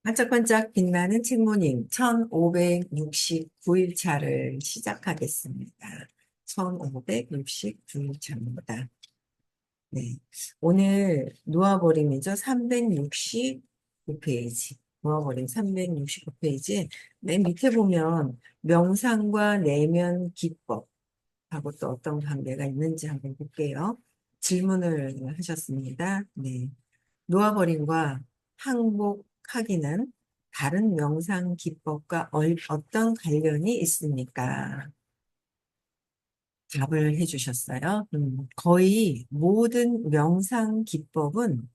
반짝반짝 빛나는 책모닝 1569일차를 시작하겠습니다. 1569일차입니다. 네. 오늘 놓아버림이죠. 369페이지. 놓아버림 369페이지에 맨 밑에 보면 명상과 내면 기법하고 또 어떤 관계가 있는지 한번 볼게요. 질문을 하셨습니다. 네. 놓아버림과 항복하기는 다른 명상 기법과 어떤 관련이 있습니까? 답을 해주셨어요. 거의 모든 명상 기법은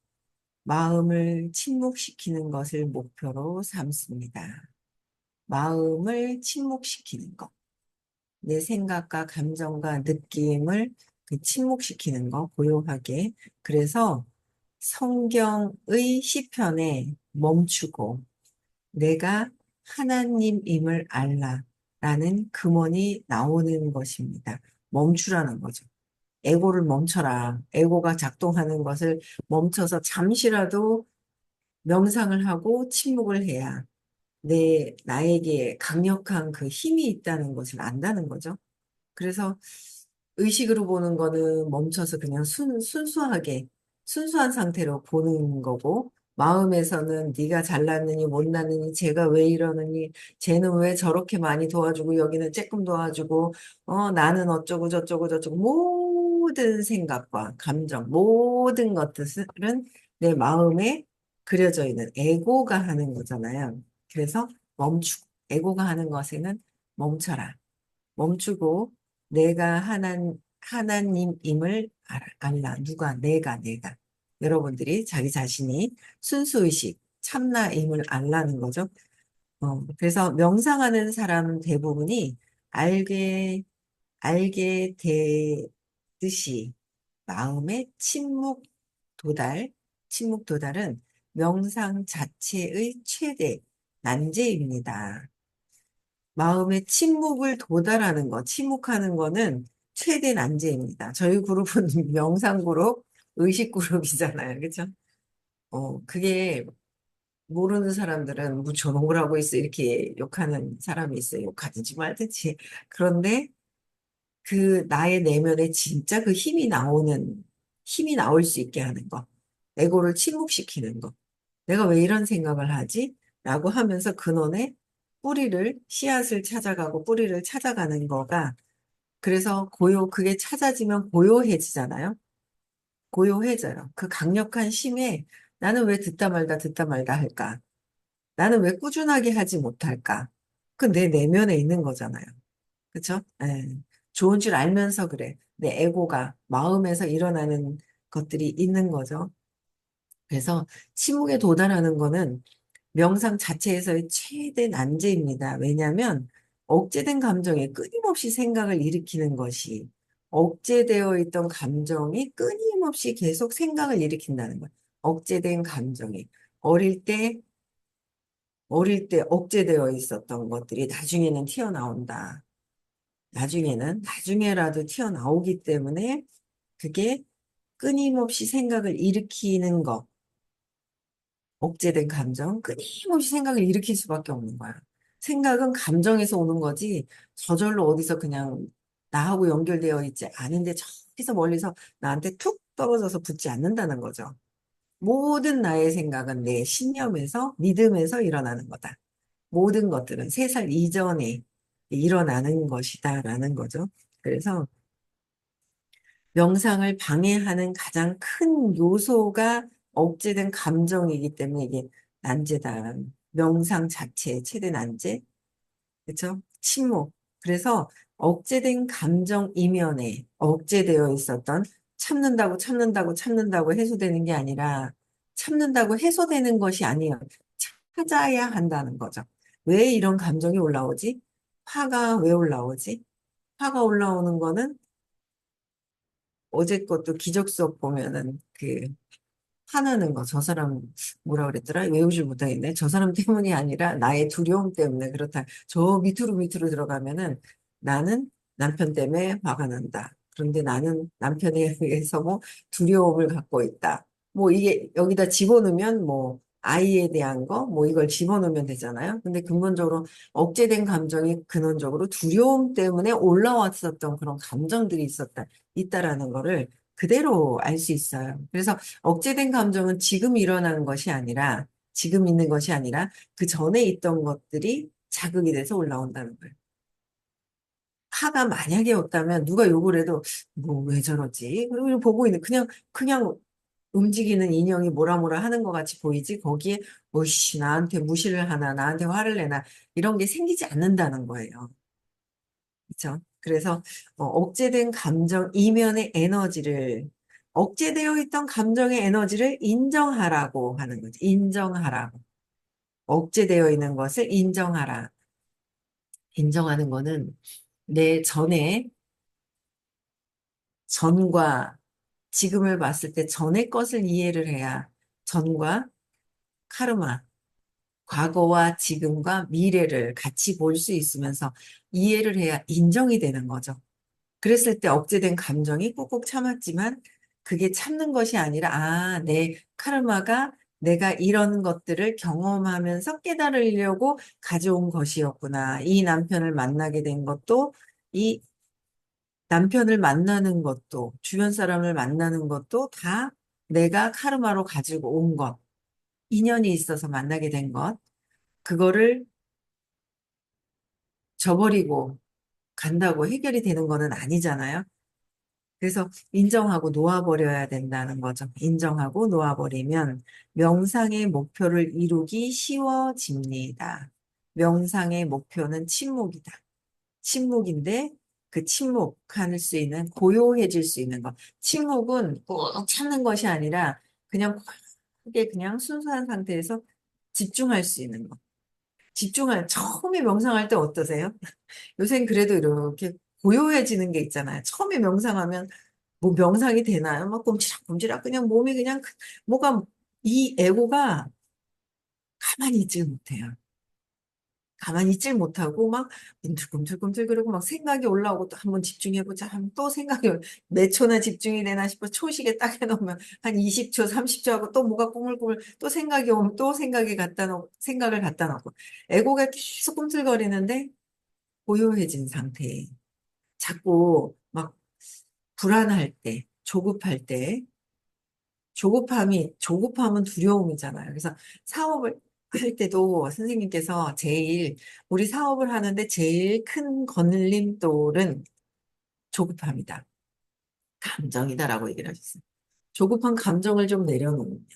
마음을 침묵시키는 것을 목표로 삼습니다. 마음을 침묵시키는 것. 내 생각과 감정과 느낌을 침묵시키는 거, 고요하게. 그래서 성경의 시편에 멈추고 내가 하나님임을 알라라는 금원이 나오는 것입니다. 멈추라는 거죠. 에고를 멈춰라. 에고가 작동하는 것을 멈춰서 잠시라도 명상을 하고 침묵을 해야 나에게 강력한 그 힘이 있다는 것을 안다는 거죠. 그래서 의식으로 보는 거는 멈춰서 그냥 순수하게 순수한 상태로 보는 거고 마음에서는 네가 잘났느니 못났느니 쟤가 왜 이러느니 쟤는 왜 저렇게 많이 도와주고 여기는 조금 도와주고 나는 어쩌고 저쩌고 저쩌고 모든 생각과 감정 모든 것들은 내 마음에 그려져 있는 에고가 하는 거잖아요. 그래서 멈추고 에고가 하는 것에는 멈춰라. 멈추고 내가 하나님임을 알라. 누가? 내가. 여러분들이 자기 자신이 순수의식, 참나임을 알라는 거죠. 그래서 명상하는 사람 대부분이 알게, 알게 되듯이 마음의 침묵 도달은 명상 자체의 최대 난제입니다. 마음의 침묵을 도달하는 것, 침묵하는 거는 최대 난제입니다. 저희 그룹은 명상 그룹, 의식 그룹이잖아요. 그죠? 그게 모르는 사람들은 뭐 저런 걸 하고 있어. 이렇게 욕하는 사람이 있어요. 욕하든지 말든지. 그런데 그 나의 내면에 진짜 그 힘이 나올 수 있게 하는 거. 에고를 침묵시키는 거. 내가 왜 이런 생각을 하지? 라고 하면서 근원의 씨앗을 찾아가고 뿌리를 찾아가는 거가, 그래서 그게 찾아지면 고요해지잖아요? 고요해져요. 그 강력한 힘에 나는 왜 듣다 말다 할까? 나는 왜 꾸준하게 하지 못할까? 그 내 내면에 있는 거잖아요. 그쵸? 예. 좋은 줄 알면서 그래. 내 에고가 마음에서 일어나는 것들이 있는 거죠. 그래서 침묵에 도달하는 거는 명상 자체에서의 최대 난제입니다. 왜냐하면 억제된 감정에 끊임없이 생각을 일으키는 것이 억제되어 있던 감정이 끊임없이 계속 생각을 일으킨다는 거예요. 억제된 감정이 어릴 때 억제되어 있었던 것들이 나중에는 튀어나온다. 나중에라도 튀어나오기 때문에 그게 끊임없이 생각을 일으키는 것, 억제된 감정, 끊임없이 생각을 일으킬 수밖에 없는 거야. 생각은 감정에서 오는 거지, 저절로 어디서 그냥 나하고 연결되어 있지 않은데 저기서 멀리서 나한테 툭 떨어져서 붙지 않는다는 거죠. 모든 나의 생각은 내 신념에서, 믿음에서 일어나는 거다. 모든 것들은 3살 이전에 일어나는 것이다라는 거죠. 그래서 명상을 방해하는 가장 큰 요소가 억제된 감정이기 때문에 이게 난제다. 명상 자체의 최대 난제. 그렇죠? 침묵. 그래서 억제된 감정 이면에 억제되어 있었던 참는다고 해소되는 게 아니라 참는다고 해소되는 것이 아니에요. 찾아야 한다는 거죠. 왜 이런 감정이 올라오지? 화가 왜 올라오지? 화가 올라오는 거는 어제 것도 기적 수업 보면은 화나는 거, 저 사람 뭐라 그랬더라? 외우질 못하겠네. 저 사람 때문이 아니라 나의 두려움 때문에 그렇다. 저 밑으로 들어가면은 나는 남편 때문에 화가 난다. 그런데 나는 남편에 의해서 뭐 두려움을 갖고 있다. 뭐 이게 여기다 집어넣으면 뭐 아이에 대한 거, 뭐 이걸 집어넣으면 되잖아요. 근데 근본적으로 억제된 감정이 근원적으로 두려움 때문에 올라왔었던 그런 감정들이 있다라는 거를 그대로 알 수 있어요. 그래서 억제된 감정은 지금 일어나는 것이 아니라, 지금 있는 것이 아니라 그 전에 있던 것들이 자극이 돼서 올라온다는 거예요. 화가 만약에 없다면 누가 욕을 해도 뭐 왜 저러지? 그리고 이거 보고 있는 그냥 움직이는 인형이 뭐라 뭐라 하는 것 같이 보이지 거기에 뭐씨 나한테 무시를 하나 나한테 화를 내나 이런 게 생기지 않는다는 거예요. 그렇죠? 그래서 억제된 감정 이면의 에너지를 억제되어 있던 감정의 에너지를 인정하라고 하는 거죠. 인정하라고. 억제되어 있는 것을 인정하라. 인정하는 거는 내 전과 지금을 봤을 때 전의 것을 이해를 해야 전과 카르마, 과거와 지금과 미래를 같이 볼 수 있으면서 이해를 해야 인정이 되는 거죠. 그랬을 때 억제된 감정이 꾹꾹 참았지만 그게 참는 것이 아니라 내 카르마가 내가 이런 것들을 경험하면서 깨달으려고 가져온 것이었구나. 이 남편을 만나게 된 것도 이 남편을 만나는 것도, 주변 사람을 만나는 것도 다 내가 카르마로 가지고 온 것, 인연이 있어서 만나게 된 것, 그거를 저버리고 간다고 해결이 되는 거는 아니잖아요. 그래서 인정하고 놓아버려야 된다는 거죠. 인정하고 놓아버리면 명상의 목표를 이루기 쉬워집니다. 명상의 목표는 침묵이다. 침묵인데 그 침묵할 수 있는 고요해질 수 있는 것. 침묵은 꼭 참는 것이 아니라 그냥 크게 그냥 순수한 상태에서 집중할 수 있는 것. 처음에 명상할 때 어떠세요? 요새는 그래도 이렇게 고요해지는 게 있잖아요. 처음에 명상하면 뭐 명상이 되나요? 막 꼼지락꼼지락 그냥 몸이 그냥 뭐가 이 에고가 가만히 있질 못해요. 가만히 있질 못하고 막 꿈틀꿈틀꿈틀 그러고 막 생각이 올라오고 또 한번 집중해보자 하면 또 몇 초나 집중이 되나 싶어 초식에 딱 해놓으면 한 20초, 30초 하고 또 뭐가 꾸물꾸물 또 생각이 오면 또 생각을 갖다 놓고 에고가 계속 꿈틀거리는데 고요해진 상태에 자꾸 막 불안할 때, 조급할 때 조급함은 두려움이잖아요. 그래서 사업을 할 때도 선생님께서 우리 사업을 하는데 제일 큰 걸림돌은 조급함이다. 감정이다라고 얘기를 하셨어요. 조급한 감정을 좀 내려놓으면,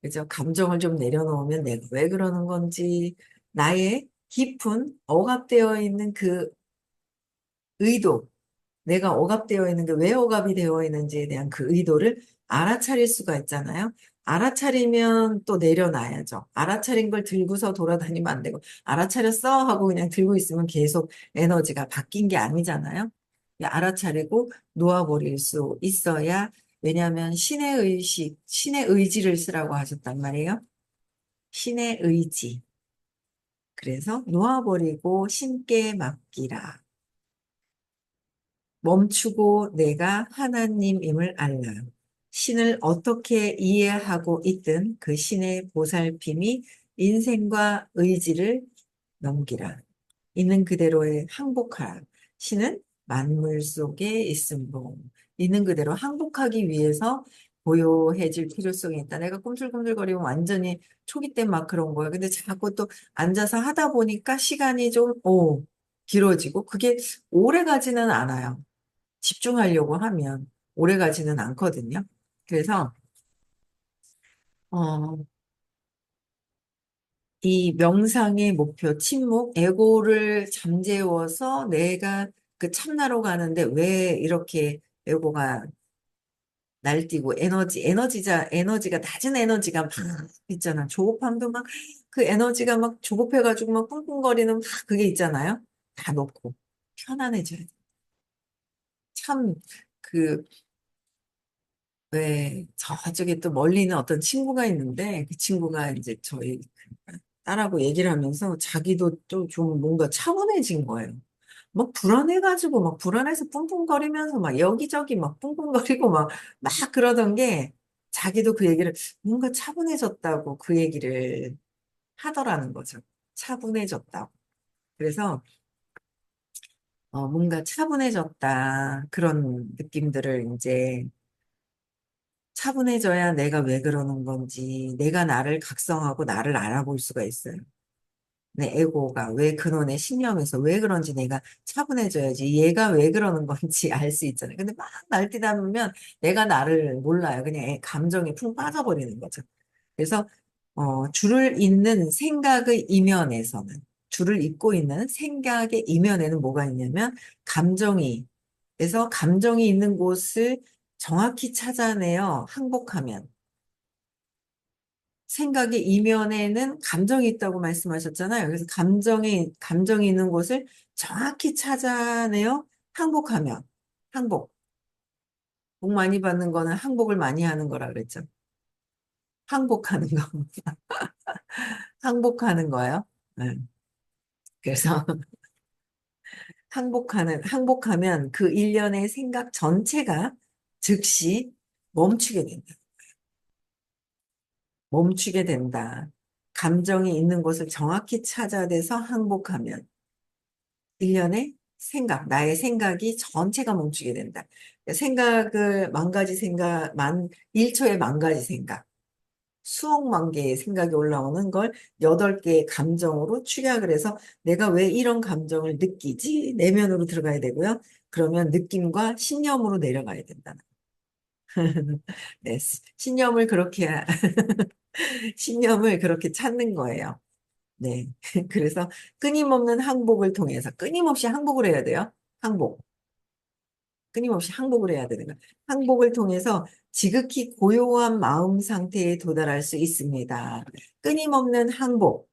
그죠? 감정을 좀 내려놓으면 내가 왜 그러는 건지, 나의 깊은 억압되어 있는 그 의도, 내가 억압되어 있는 게 왜 억압이 되어 있는지에 대한 그 의도를 알아차릴 수가 있잖아요. 알아차리면 또 내려놔야죠. 알아차린 걸 들고서 돌아다니면 안 되고, 알아차렸어? 하고 그냥 들고 있으면 계속 에너지가 바뀐 게 아니잖아요. 알아차리고 놓아버릴 수 있어야, 왜냐하면 신의 의지를 쓰라고 하셨단 말이에요. 신의 의지. 그래서 놓아버리고 신께 맡기라. 멈추고 내가 하나님임을 알라. 신을 어떻게 이해하고 있든 그 신의 보살핌이 인생과 의지를 넘기라. 있는 그대로에 항복하라. 신은 만물 속에 있음도 있는 그대로 항복하기 위해서 고요해질 필요성이 있다. 내가 꿈틀꿈틀거리면 완전히 초기 때 막 그런 거예요. 근데 자꾸 또 앉아서 하다 보니까 시간이 좀, 길어지고 그게 오래 가지는 않아요. 집중하려고 하면 오래 가지는 않거든요. 그래서, 어, 이 명상의 목표, 침묵, 에고를 잠재워서 내가 그 참나로 가는데 왜 이렇게 에고가 날뛰고 에너지가 낮은 에너지가 막 있잖아. 조급함도 막 그 에너지가 막 조급해가지고 막 꿍꿍거리는 막 그게 있잖아요. 다 놓고 편안해져야 돼. 참, 그, 왜 저쪽에 또 멀리 있는 어떤 친구가 있는데 그 친구가 이제 저희 딸하고 얘기를 하면서 자기도 좀 뭔가 차분해진 거예요. 막 불안해가지고 막 불안해서 뿡뿡거리면서 막 여기저기 막 뿡뿡거리고 막 그러던 게 자기도 그 얘기를 뭔가 차분해졌다고 그 얘기를 하더라는 거죠. 차분해졌다고. 그래서 뭔가 차분해졌다. 그런 느낌들을 이제 차분해져야 내가 왜 그러는 건지, 내가 나를 각성하고 나를 알아볼 수가 있어요. 내 에고가 왜 근원의 신념에서 왜 그런지 내가 차분해져야지 얘가 왜 그러는 건지 알 수 있잖아요. 근데 막 날뛰다 보면 내가 나를 몰라요. 그냥 감정에 푹 빠져버리는 거죠. 그래서 줄을 잇는 생각의 이면에서는 줄을 잇고 있는 생각의 이면에는 뭐가 있냐면 감정이 그래서 감정이 있는 곳을 정확히 찾아내어 항복하면 생각의 이면에는 감정이 있다고 말씀하셨잖아요. 그래서 감정이 있는 곳을 정확히 찾아내어 항복하면, 항복. 복 많이 받는 거는 항복을 많이 하는 거라 그랬죠. 항복하는 거. 항복하는 거예요. 네. 그래서 항복하면 그 일련의 생각 전체가 즉시 멈추게 된다. 멈추게 된다. 감정이 있는 곳을 정확히 찾아내서 항복하면 일련의 나의 생각이 전체가 멈추게 된다. 생각을 만 가지 생각, 1초에 만 가지 생각, 수억만 개의 생각이 올라오는 걸 8개의 감정으로 축약을 해서 내가 왜 이런 감정을 느끼지? 내면으로 들어가야 되고요. 그러면 느낌과 신념으로 내려가야 된다. 네, 신념을 그렇게 찾는 거예요. 네. 그래서 끊임없는 항복을 통해서 끊임없이 항복을 해야 돼요. 항복. 끊임없이 항복을 해야 되는 거예요. 항복을 통해서 지극히 고요한 마음 상태에 도달할 수 있습니다. 끊임없는 항복하면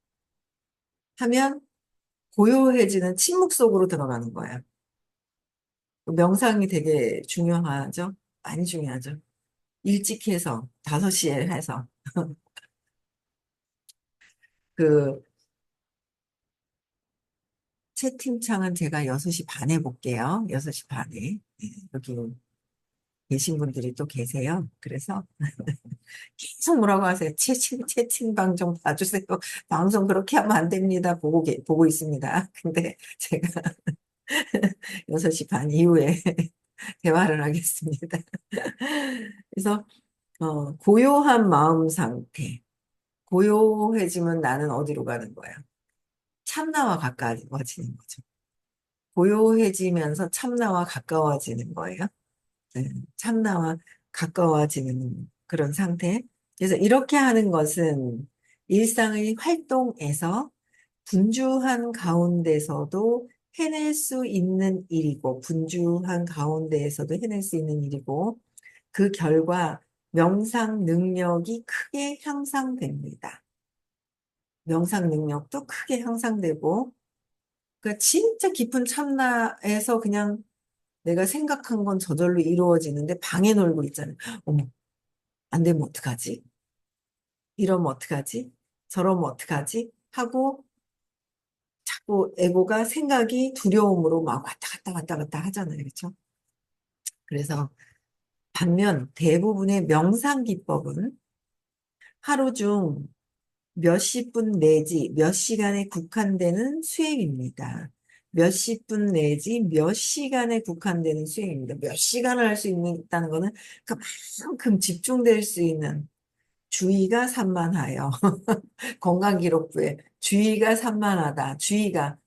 고요해지는 침묵 속으로 들어가는 거예요. 명상이 되게 중요하죠. 많이 중요하죠. 일찍 해서 5시에 해서 그 채팅창은 제가 6시 반에 볼게요. 6시 반에. 네, 여기 계신 분들이 또 계세요. 그래서 계속 뭐라고 하세요. 채팅방 좀 봐주세요. 방송 그렇게 하면 안 됩니다. 보고 있습니다. 근데 제가 6시 반 이후에 대화를 하겠습니다. 그래서, 고요한 마음 상태. 고요해지면 나는 어디로 가는 거야? 참나와 가까워지는 거죠. 고요해지면서 참나와 가까워지는 거예요. 네, 참나와 가까워지는 그런 상태. 그래서 이렇게 하는 것은 일상의 활동에서 분주한 가운데서도 해낼 수 있는 일이고, 분주한 가운데에서도 해낼 수 있는 일이고, 그 결과 명상 능력이 크게 향상됩니다. 명상 능력도 크게 향상되고, 그러니까 진짜 깊은 참나에서 그냥 내가 생각한 건 저절로 이루어지는데 방해 놀고 있잖아요. 어머, 안 되면 어떡하지? 이러면 어떡하지? 저러면 어떡하지? 하고 자꾸 에고가 생각이 두려움으로 막 왔다 갔다 왔다 갔다 하잖아요. 그렇죠? 그래서 반면 대부분의 명상 기법은 하루 중 몇십 분 내지 몇 시간에 국한되는 수행입니다. 몇십 분 내지 몇 시간에 국한되는 수행입니다. 몇 시간을 할 수 있다는 거는 그만큼 집중될 수 있는 주의가 산만하여 건강기록부에 주의가 산만하다. 주의가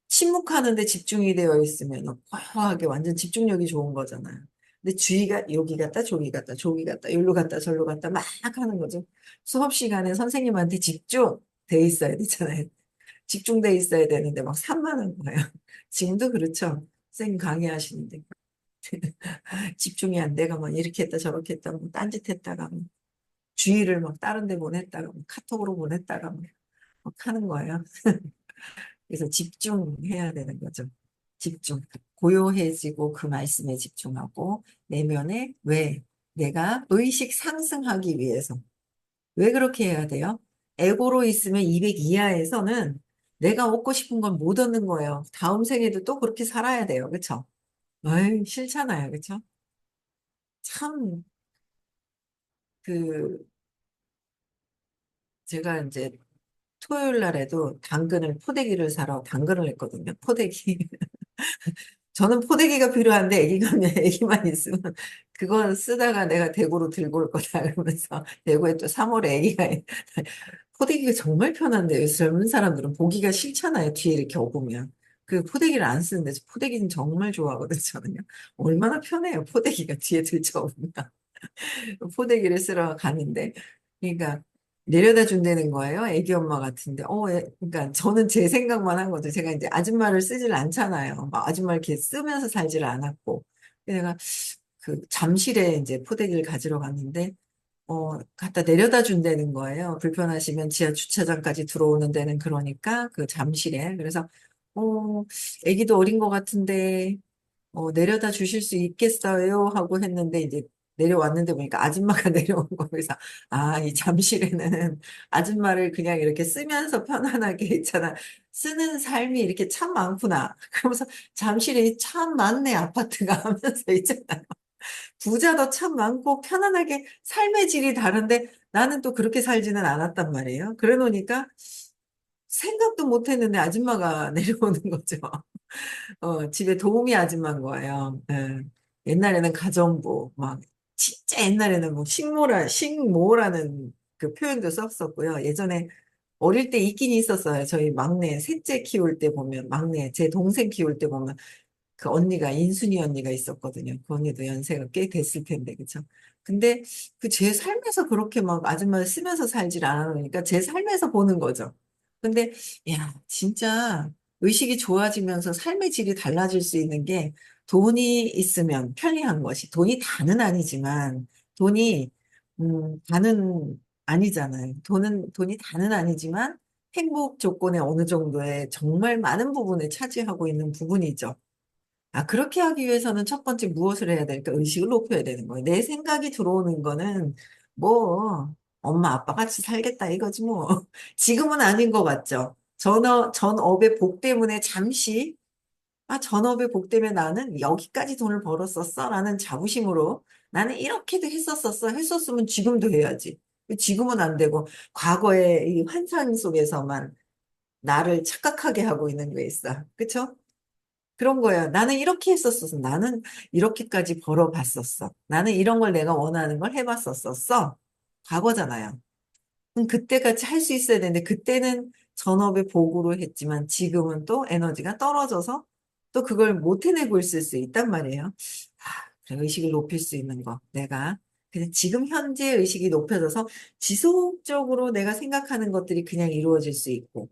침묵하는데 집중이 되어 있으면 고요하게 완전 집중력이 좋은 거잖아요. 근데 주의가 여기 갔다 저기 갔다 저기 갔다 여기로 갔다 저기로 갔다 막 하는 거죠. 수업 시간에 선생님한테 집중돼 있어야 되잖아요. 집중돼 있어야 되는데 막 산만한 거예요. 지금도 그렇죠. 선생님 강의하시는데 집중이 안 돼가 막 이렇게 했다 저렇게 했다 뭐 딴짓했다가 뭐 주의를 막 다른 데 보냈다가 뭐 카톡으로 보냈다가 막 하는 거예요. 그래서 집중해야 되는 거죠. 집중. 고요해지고 그 말씀에 집중하고 내면에 왜 내가 의식 상승하기 위해서 왜 그렇게 해야 돼요? 에고로 있으면 200 이하에서는 내가 얻고 싶은 건 못 얻는 거예요. 다음 생에도 또 그렇게 살아야 돼요. 그렇죠? 에이, 싫잖아요. 그렇죠? 참 그, 제가 이제 토요일 날에도 포대기를 사러 당근을 했거든요. 포대기. 저는 포대기가 필요한데 애기만 있으면 그건 쓰다가 내가 대구로 들고 올 거다 그러면서 대구에 또 3월에 애기가 포대기가 정말 편한데요. 젊은 사람들은 보기가 싫잖아요. 뒤에 이렇게 업으면. 그 포대기를 안 쓰는데 포대기는 정말 좋아하거든요. 저는요. 얼마나 편해요. 포대기가 뒤에 들쳐오면. 포대기를 쓰러 가는데. 그러니까 내려다 준다는 거예요. 애기 엄마 같은데. 그러니까 저는 제 생각만 한 거죠. 제가 이제 아줌마를 쓰질 않잖아요. 막 아줌마 이렇게 쓰면서 살지를 않았고. 내가 그 잠실에 이제 포대기를 가지러 갔는데 갖다 내려다 준다는 거예요. 불편하시면 지하 주차장까지 들어오는 데는 그러니까 그 잠실에. 그래서 어, 애기도 어린 것 같은데 내려다 주실 수 있겠어요? 하고 했는데 이제 내려왔는데 보니까 아줌마가 내려온 거예요. 그래서 이 잠실에는 아줌마를 그냥 이렇게 쓰면서 편안하게 있잖아. 쓰는 삶이 이렇게 참 많구나. 그러면서 잠실에 참 많네 아파트가 하면서 있잖아. 부자도 참 많고 편안하게 삶의 질이 다른데 나는 또 그렇게 살지는 않았단 말이에요. 그래 놓으니까 생각도 못 했는데 아줌마가 내려오는 거죠. 집에 도우미 아줌마인 거예요. 예. 옛날에는 가정부, 막, 진짜 옛날에는 뭐, 식모라는 그 표현도 썼었고요. 예전에 어릴 때 있긴 있었어요. 저희 막내, 셋째 키울 때 보면, 제 동생 키울 때 보면, 그 언니가 인순이 언니가 있었거든요. 그 언니도 연세가 꽤 됐을 텐데, 그쵸? 근데 그 제 삶에서 그렇게 막 아줌마를 쓰면서 살질 않으니까 제 삶에서 보는 거죠. 근데 야, 진짜 의식이 좋아지면서 삶의 질이 달라질 수 있는 게 돈이 있으면 편리한 것이 돈이 다는 아니지만 돈이 다는 아니잖아요. 돈이 다는 아니지만 행복 조건의 어느 정도의 정말 많은 부분을 차지하고 있는 부분이죠. 그렇게 하기 위해서는 첫 번째 무엇을 해야 될까? 의식을 높여야 되는 거예요. 내 생각이 들어오는 거는 뭐, 엄마, 아빠 같이 살겠다 이거지 뭐. 지금은 아닌 것 같죠? 전업의 복 때문에 잠시, 전업의 복 때문에 나는 여기까지 돈을 벌었었어. 라는 자부심으로 나는 이렇게도 했었으면 지금도 해야지. 지금은 안 되고, 과거의 이 환상 속에서만 나를 착각하게 하고 있는 게 있어. 그쵸? 그런 거야. 나는 이렇게 했었어. 나는 이렇게까지 벌어봤었어. 나는 이런 걸 내가 원하는 걸 해봤었었어. 과거잖아요. 그럼 그때같이 할 수 있어야 되는데, 그때는 전업의 보고로 했지만, 지금은 또 에너지가 떨어져서 또 그걸 못 해내고 있을 수 있단 말이에요. 그래, 의식을 높일 수 있는 거. 그냥 지금 현재 의식이 높여져서 지속적으로 내가 생각하는 것들이 그냥 이루어질 수 있고,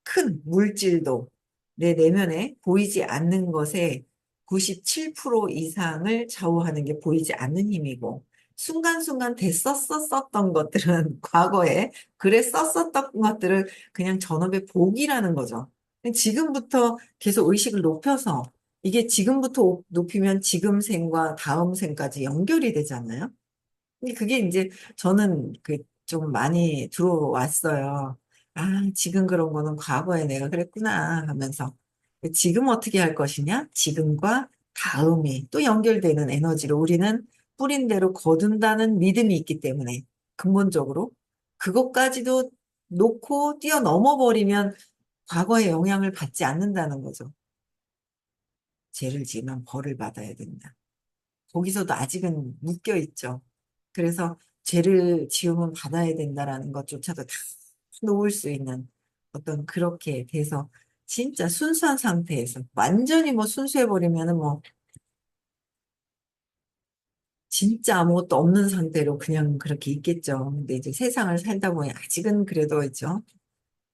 큰 물질도 내 내면에 보이지 않는 것에 97% 이상을 좌우하는 게 보이지 않는 힘이고, 순간순간 됐었었던 것들은 과거에 그랬었었던 것들을 그냥 전업의 복이라는 거죠. 지금부터 계속 의식을 높여서 이게 지금부터 높이면 지금 생과 다음 생까지 연결이 되잖아요. 근데 그게 이제 저는 그 좀 많이 들어왔어요. 지금 그런 거는 과거에 내가 그랬구나 하면서 지금 어떻게 할 것이냐? 지금과 다음이 또 연결되는 에너지를 우리는 뿌린 대로 거둔다는 믿음이 있기 때문에 근본적으로 그것까지도 놓고 뛰어넘어 버리면 과거의 영향을 받지 않는다는 거죠. 죄를 지으면 벌을 받아야 된다. 거기서도 아직은 묶여 있죠. 그래서 죄를 지으면 받아야 된다라는 것조차도 다 놓을 수 있는 어떤 그렇게 돼서 진짜 순수한 상태에서 완전히 뭐 순수해버리면은 뭐 진짜 아무것도 없는 상태로 그냥 그렇게 있겠죠. 근데 이제 세상을 살다 보니 아직은 그래도 있죠.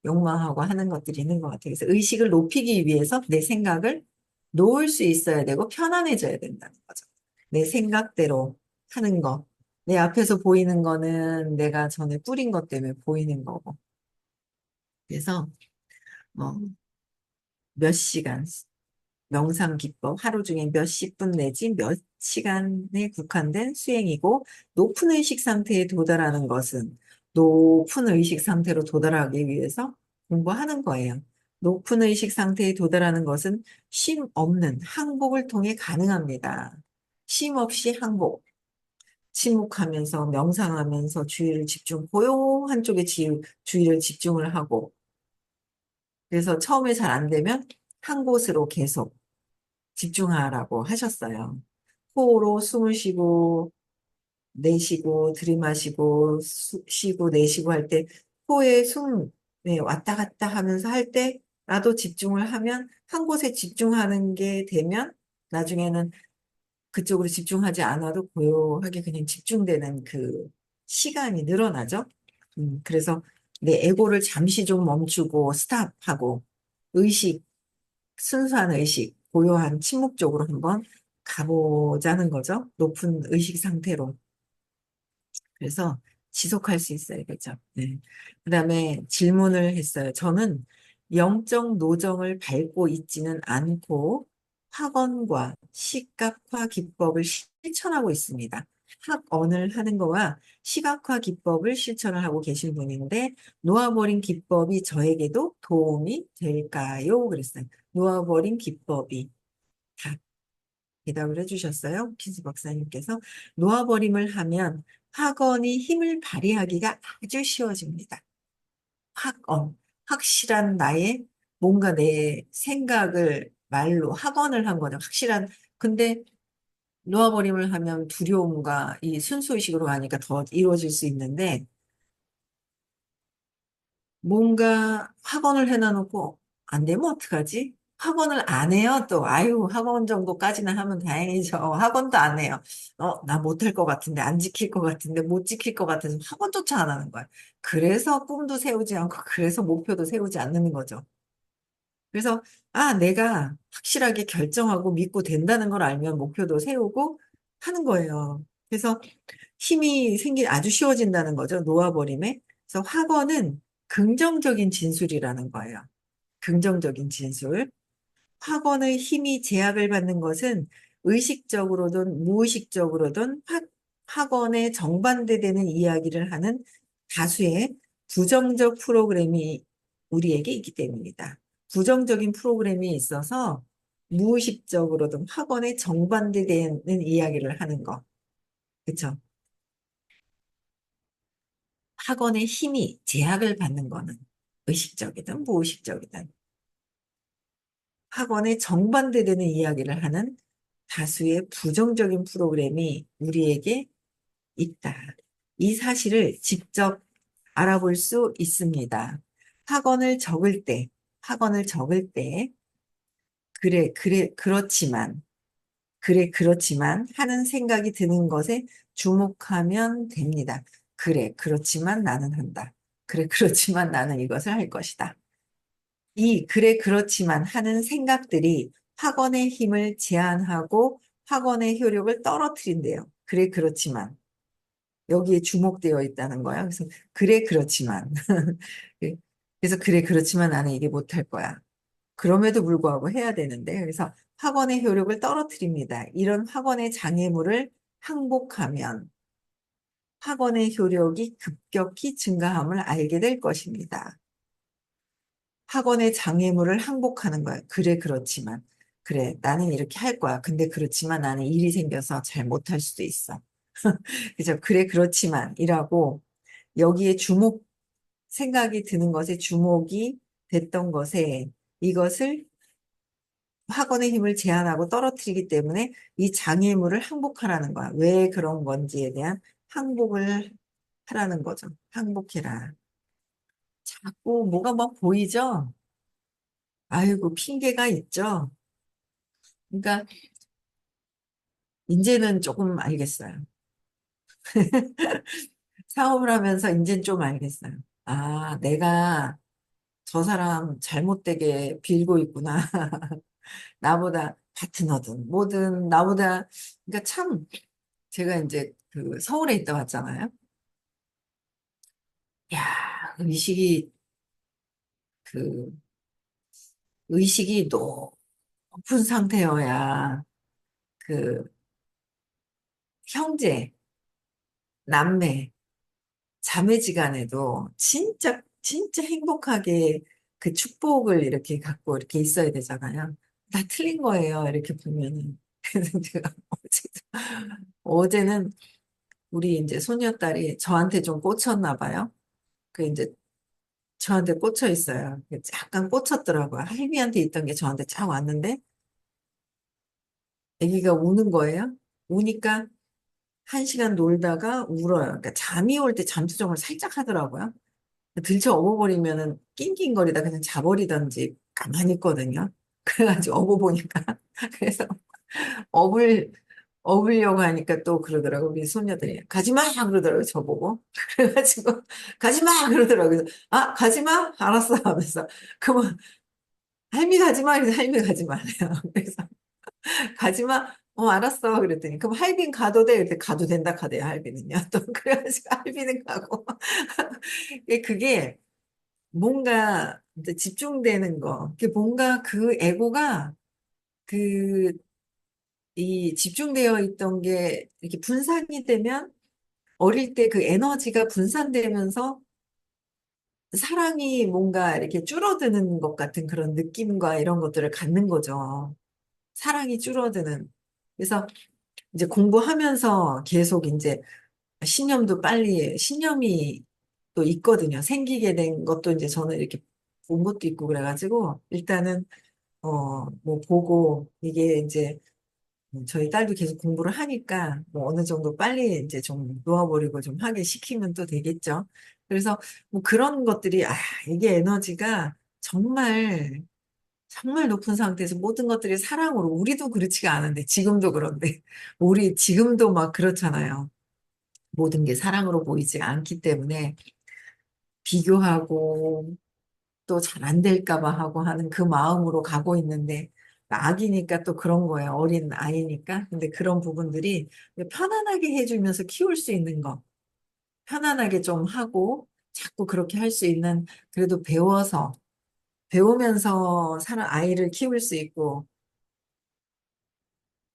욕망하고 하는 것들이 있는 것 같아요. 그래서 의식을 높이기 위해서 내 생각을 놓을 수 있어야 되고 편안해져야 된다는 거죠. 내 생각대로 하는 거. 내 앞에서 보이는 거는 내가 전에 뿌린 것 때문에 보이는 거고. 그래서 뭐 몇 시간 명상 기법 하루 중에 몇십 분 내지 몇 시간에 국한된 수행이고 높은 의식 상태에 도달하는 것은 높은 의식 상태로 도달하기 위해서 공부하는 거예요. 높은 의식 상태에 도달하는 것은 쉼 없는 항복을 통해 가능합니다. 쉼 없이 항복. 침묵하면서 명상하면서 고요한 쪽에 주의를 집중을 하고, 그래서 처음에 잘 안 되면 한 곳으로 계속 집중하라고 하셨어요. 코로 숨을 쉬고, 내쉬고, 들이마시고, 쉬고, 내쉬고 할 때, 코에 숨, 네, 왔다 갔다 하면서 할 때라도 집중을 하면, 한 곳에 집중하는 게 되면, 나중에는 그쪽으로 집중하지 않아도 고요하게 그냥 집중되는 그 시간이 늘어나죠. 그래서 내 에고를 잠시 좀 멈추고 스탑하고 의식, 순수한 의식, 고요한 침묵 쪽으로 한번 가보자는 거죠. 높은 의식 상태로. 그래서 지속할 수 있어야 되죠. 네. 그다음에 질문을 했어요. 저는 영적 노정을 밟고 있지는 않고 학언과 시각화 기법을 실천하고 있습니다. 학언을 하는 거와 시각화 기법을 실천을 하고 계신 분인데 놓아버린 기법이 저에게도 도움이 될까요? 그랬어요. 놓아버린 기법이 다 대답을 해주셨어요. 퀴즈 박사님께서. 놓아버림을 하면 학언이 힘을 발휘하기가 아주 쉬워집니다. 학언, 확실한 나의 뭔가 내 생각을 말로 학언을 한 거죠. 근데 놓아버림을 하면 두려움과 이 순수의식으로 가니까 더 이루어질 수 있는데 뭔가 학원을 해놔놓고 안 되면 어떡하지? 학원을 안 해요, 또. 아유, 학원 정도까지는 하면 다행이죠. 학원도 안 해요. 나 못할 것 같은데, 안 지킬 것 같은데, 못 지킬 것 같아서 학원조차 안 하는 거야. 그래서 꿈도 세우지 않고, 그래서 목표도 세우지 않는 거죠. 그래서, 내가 확실하게 결정하고 믿고 된다는 걸 알면 목표도 세우고 하는 거예요. 그래서 아주 쉬워진다는 거죠. 놓아버림에. 그래서 학원은 긍정적인 진술이라는 거예요. 긍정적인 진술. 학원의 힘이 제약을 받는 것은 의식적으로든 무의식적으로든 학원에 정반대되는 이야기를 하는 다수의 부정적 프로그램이 우리에게 있기 때문이다. 부정적인 프로그램이 있어서 무의식적으로든 학원에 정반대되는 이야기를 하는 거. 그렇죠? 학원의 힘이 제약을 받는 거는 의식적이든 무의식적이든 학원에 정반대되는 이야기를 하는 다수의 부정적인 프로그램이 우리에게 있다. 이 사실을 직접 알아볼 수 있습니다. 학원을 적을 때, 학원을 적을 때, 그렇지만 하는 생각이 드는 것에 주목하면 됩니다. 그렇지만 나는 한다. 그렇지만 나는 이것을 할 것이다. 그렇지만 하는 생각들이 학원의 힘을 제한하고 학원의 효력을 떨어뜨린대요. 그렇지만. 여기에 주목되어 있다는 거야. 그렇지만. 그래서 그렇지만 나는 이게 못할 거야. 그럼에도 불구하고 해야 되는데, 그래서 학원의 효력을 떨어뜨립니다. 이런 학원의 장애물을 항복하면 학원의 효력이 급격히 증가함을 알게 될 것입니다. 학원의 장애물을 항복하는 거야. 그렇지만. 나는 이렇게 할 거야. 근데 그렇지만 나는 일이 생겨서 잘 못할 수도 있어. 그죠? 그렇지만이라고 여기에 생각이 드는 것에 주목이 됐던 것에 이것을 학원의 힘을 제한하고 떨어뜨리기 때문에 이 장애물을 항복하라는 거야. 왜 그런 건지에 대한 항복을 하라는 거죠. 항복해라. 자꾸 뭐가 막 보이죠? 아이고, 핑계가 있죠? 그러니까, 이제는 조금 알겠어요. 사업을 하면서 이제는 좀 알겠어요. 내가 저 사람 잘못되게 빌고 있구나. 나보다 파트너든 뭐든 나보다, 그러니까 참, 제가 이제 그 서울에 있다 왔잖아요. 야, 그, 의식이 높은 상태여야 그 형제, 남매, 자매지간에도 진짜 행복하게 그 축복을 이렇게 갖고 이렇게 있어야 되잖아요. 다 틀린 거예요. 이렇게 보면은. 그래서 제가 어제는 우리 이제 손녀딸이 저한테 좀 꽂혔나 봐요. 그 이제 저한테 꽂혀 있어요. 약간 꽂혔더라고요. 할미한테 있던 게 저한테 쫙 왔는데 아기가 우는 거예요. 우니까 한 시간 놀다가 울어요. 그러니까 잠이 올 때 잠수정을 살짝 하더라고요. 들쳐 업어버리면은 낑낑거리다 그냥 자버리던지 가만히 있거든요. 그래가지고 업어보니까 그래서 업을 업으려고 하니까 또 그러더라고 우리 손녀들이 가지마 그러더라고요 저보고 그래가지고 가지마 그러더라고요. 아 가지마 알았어 하면서 그러면 할미 가지마 그래서 할미 가지 말래요. 그래서 가지마 알았어 그랬더니 그럼 할빈 가도 돼 그랬더니 가도 된다 카대요 할빈은요 또 그래가지고 할빈은 가고 그게 뭔가 이제 집중되는 거 그게 뭔가 그 에고가 그 이 집중되어 있던 게 이렇게 분산이 되면 어릴 때 그 에너지가 분산되면서 사랑이 뭔가 이렇게 줄어드는 것 같은 그런 느낌과 이런 것들을 갖는 거죠. 사랑이 줄어드는. 그래서 이제 공부하면서 계속 이제 신념이 또 있거든요. 생기게 된 것도 이제 저는 이렇게 본 것도 있고 그래가지고 일단은 뭐 보고 이게 이제 저희 딸도 계속 공부를 하니까 뭐 어느 정도 빨리 이제 좀 놓아버리고 좀 하게 시키면 또 되겠죠. 그래서 뭐 그런 것들이 이게 에너지가 정말 정말 높은 상태에서 모든 것들이 사랑으로 우리도 그렇지가 않은데 지금도 그런데 우리 지금도 막 그렇잖아요. 모든 게 사랑으로 보이지 않기 때문에 비교하고 또 잘 안 될까 봐 하고 하는 그 마음으로 가고 있는데 아기니까 또 그런 거예요. 어린 아이니까. 근데 그런 부분들이 편안하게 해주면서 키울 수 있는 거. 편안하게 좀 하고 자꾸 그렇게 할 수 있는 그래도 배우면서 아이를 키울 수 있고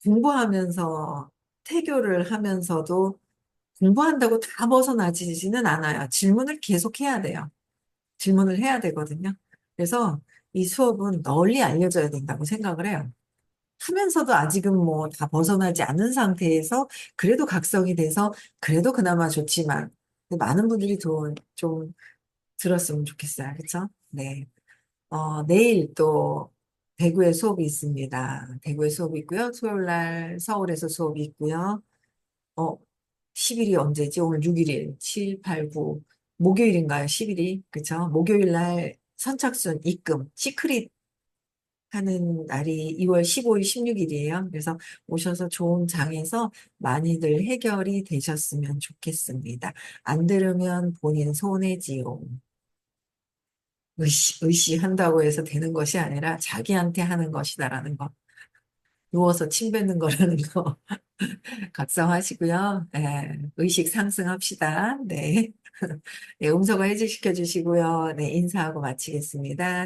공부하면서 태교를 하면서도 공부한다고 다 벗어나지는 않아요. 질문을 계속 해야 돼요. 질문을 해야 되거든요. 그래서 이 수업은 널리 알려져야 된다고 생각을 해요. 하면서도 아직은 뭐 다 벗어나지 않은 상태에서 그래도 각성이 돼서 그래도 그나마 좋지만 많은 분들이 좀 들었으면 좋겠어요. 그렇죠? 네. 내일 또 대구에 수업이 있습니다. 대구에 수업이 있고요. 토요일 날 서울에서 수업이 있고요. 어, 10일이 언제지? 오늘 6일일. 7, 8, 9. 목요일인가요? 10일이. 그쵸? 목요일 날 선착순 입금, 시크릿 하는 날이 2월 15일, 16일이에요. 그래서 오셔서 좋은 장에서 많이들 해결이 되셨으면 좋겠습니다. 안 들으면 본인 손해지요. 의시한다고 해서 되는 것이 아니라 자기한테 하는 것이다라는 거. 누워서 침 뱉는 거라는 거. 각성하시고요. 네, 의식 상승합시다. 네. 네, 음소거 해제시켜 주시고요. 네, 인사하고 마치겠습니다.